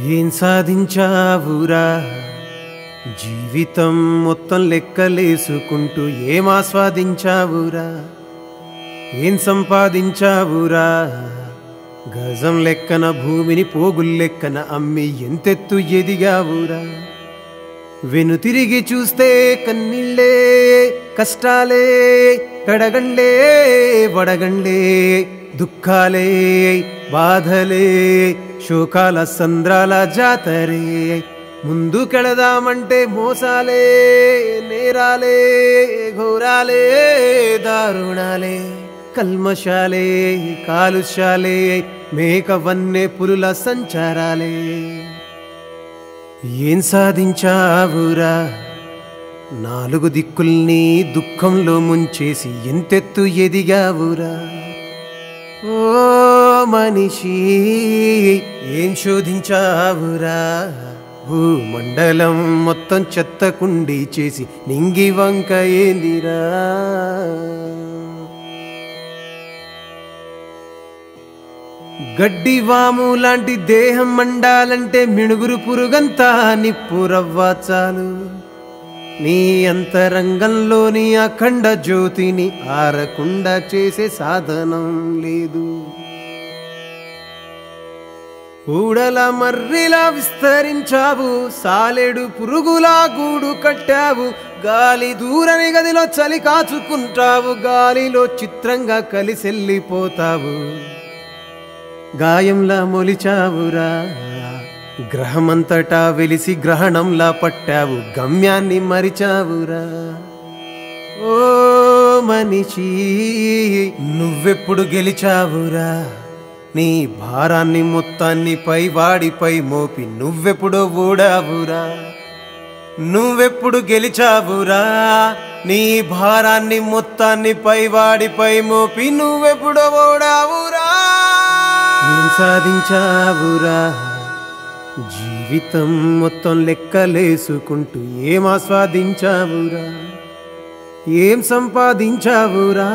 ఏం సాధించావురా జీవితం మొత్తం లెక్కలేసుకుంటూ ఏం ఆస్వాదించావురా ఏం సంపాదించావురా గజం లెక్కన భూమిని పోగుల్లెక్కన అమ్మి ఎంతెత్తు ఎదిగావురా వెనుతిరిగి చూస్తే కన్నీళ్ళే కష్టాలే కడగండే వడగండే దుఃఖాలే బాధలే శోకాల సంద్రాల జాతరే ముందుకెళదామంటే మోసాలే నేరాలే ఘోరాలే దారుణాలే కల్మషాలే కాలుష్యాలే మేకవన్నే పులుల సంచారాలే ఏం సాధించావురా నాలుగు దిక్కుల్ని దుఃఖంలో ముంచేసి ఎంతెత్తు ఎదిగావురా ఓ మనిషి ఏం శోధించావురా భూమండలం మొత్తం చెత్త కుండి చేసి నింగి వంక ఏందిరా గడ్డి వాము లాంటి దేహం మండాలంటే మిణుగురు పురుగంతా నిప్పురవ్వ చాలు నీ అంతరంగంలోని అఖండ జ్యోతిని ఆరకుండా చేసే సాధనం లేదు ఊడల మర్రిలా విస్తరించావు సాలెడు పురుగులా గూడు కట్టావు గాలి దూరని గదిలో చలి కాచుకుంటావు గాలిలో చిత్రంగా కలిసెళ్ళిపోతావు గాయంలా మొలిచావురా గ్రహమంతటా వెలిసి గ్రహణంలా పట్టావు గమ్యాన్ని మరిచావురా ఓ మనిషి నువ్వెప్పుడు గెలిచావురా నీ భారాన్ని మొత్తాన్ని పైవాడిపై మోపి నువ్వెప్పుడు ఓడావురా నువ్వెప్పుడు గెలిచావురా నీ భారాన్ని మొత్తాన్ని పైవాడిపై మోపి నువ్వెప్పుడు ఓడావురా ఏం సాధించావురా జీవితం మొత్తం లెక్కలేసుకుంటూ ఏం ఆస్వాదించావురా ఏం సంపాదించావురా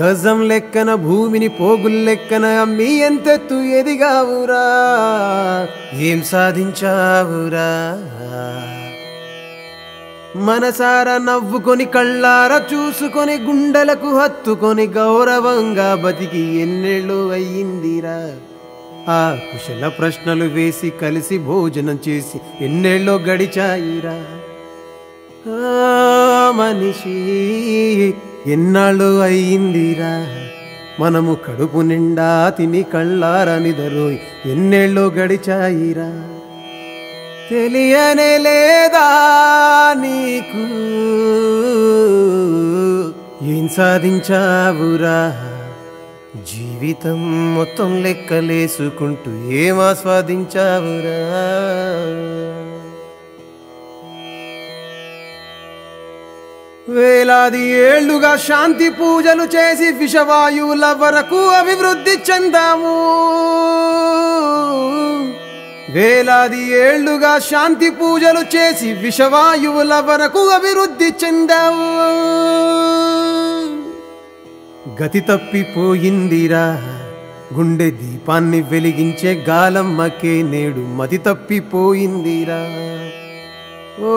గజం లెక్కన భూమిని పోగుల్లెక్కన అమ్మి ఎంతెత్తు ఎదిగావురా ఏం సాధించావురా మనసారా నవ్వుకొని కళ్ళారా చూసుకొని గుండెలకు హత్తుకొని గౌరవంగా బతికి ఎన్నేళ్ళు అయ్యిందిరా ఆ కుశల ప్రశ్నలు వేసి కలిసి భోజనం చేసి ఎన్నేళ్ళో గడిచాయిరా మనిషి ఎన్నాళ్ళు అయ్యిందిరా మనము కడుపు నిండా తిని కళ్ళారా నిదరోయ్ ఎన్నేళ్ళో గడిచాయిరా తెలియనే లేదా నీకు ఏం సాధించావురా జీవితం మొత్తం లెక్కలేసుకుంటూ ఏం ఆస్వాదించావురా వేలాది ఏళ్లుగా శాంతి పూజలు చేసి విషవాయువుల వరకు అభివృద్ధి చెందాము వేలాది ఏళ్లుగా శాంతి పూజలు చేసి విషవాయువుల వరకు అభివృద్ధి చెందాము గతి తప్పిపోయిందిరా గుండె దీపాన్ని వెలిగించే గాలమ్మకే నేడు మతి తప్పిపోయిందిరా ఓ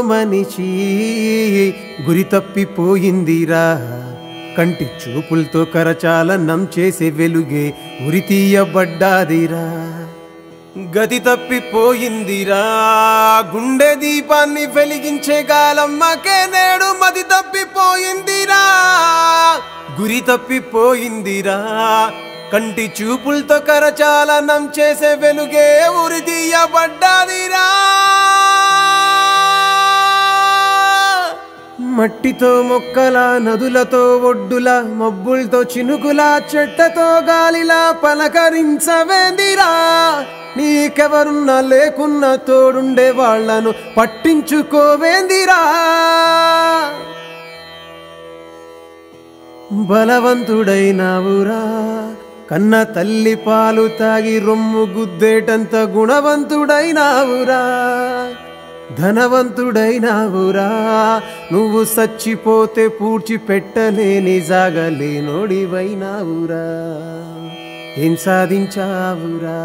మనిషి గురి తప్పిపోయిందిరా కంటి చూపులతో కరచాలనం చేసే వెలుగే ఉరి తీయబడ్డాదిరా గతి తప్పిపోయిందిరా గుండె దీపాన్ని వెలిగించే గాలమ్మకే నేడు మతి తప్పిపోయిందిరా గురి తప్పిపోయిందిరా కంటి చూపులతో కరచాలనం చేసే వెలుగే ఉరి తీయబడ్డాదిరా మట్టితో మొక్కల నదులతో ఒడ్డుల మబ్బులతో చినుకుల చెట్లతో గాలిలా పలకరించవేందిరా నీకెవరున్నా లేకున్నా తోడుండే వాళ్లను పట్టించుకోవేందిరా బలవంతుడైనావురా కన్న తల్లి పాలు తాగి రొమ్ము గుద్దేటంత గుణవంతుడైనావురా ధనవంతుడైనావురా నువ్వు సచ్చిపోతే పూడ్చి పెట్టలేని జాగలేనోడివైనావురా ఏం సాధించావురా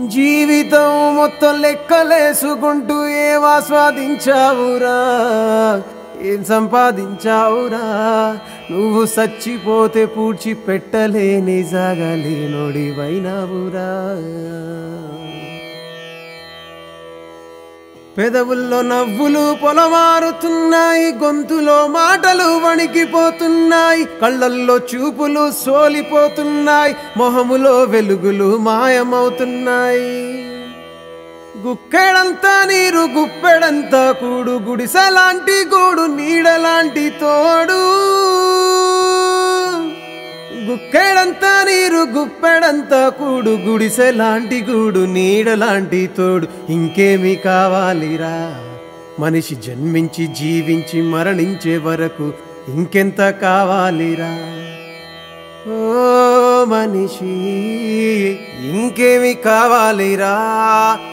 జీవితం మొత్తం లెక్కలేసుకుంటూ ఏం ఆస్వాదించావురా, ఏం సంపాదించావురా? నువ్వు చచ్చిపోతే పూడ్చి పెట్టలేని జాగలేనోడివైనావురా. పెదవుల్లో నవ్వులు పొలమారుతున్నాయి, గొంతులో మాటలు వణికిపోతున్నాయి, కళ్ళల్లో చూపులు సోలిపోతున్నాయి, మొహములో వెలుగులు మాయమవుతున్నాయి. గుక్కెడంతా నీరు గుప్పెడంతా కూడు, గుడిసెలాంటి గూడు నీడలాంటి తోడు. గుక్కెడంతా నీరు గుప్పెడంతా కూడు, గుడిసెలాంటి గూడు నీడలాంటి తోడు. ఇంకేమి కావాలిరా? మనిషి జన్మించి జీవించి మరణించే వరకు ఇంకెంత కావాలిరా? ఓ మనిషి ఇంకేమి కావాలిరా?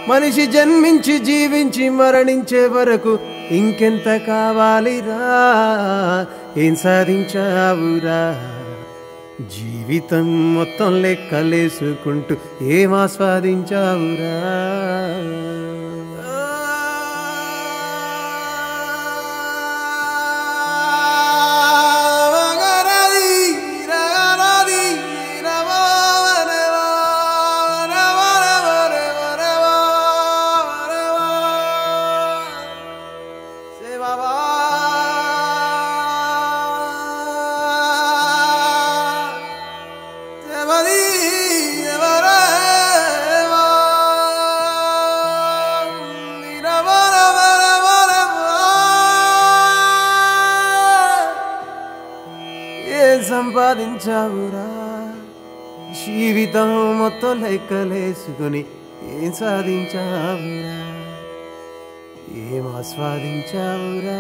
మనిషి జన్మించి జీవించి మరణించే వరకు ఇంకెంత కావాలిరా? ఏం సాధించావురా? జీవితం మొత్తం లెక్కలేసుకుంటూ ఏం ఆస్వాదించావురా? ఏం సంపాదించావురా? జీవితం మొత్తం లెక్కలేసుకుని ఏం సాధించావురా? ఏం ఆస్వాదించావురా?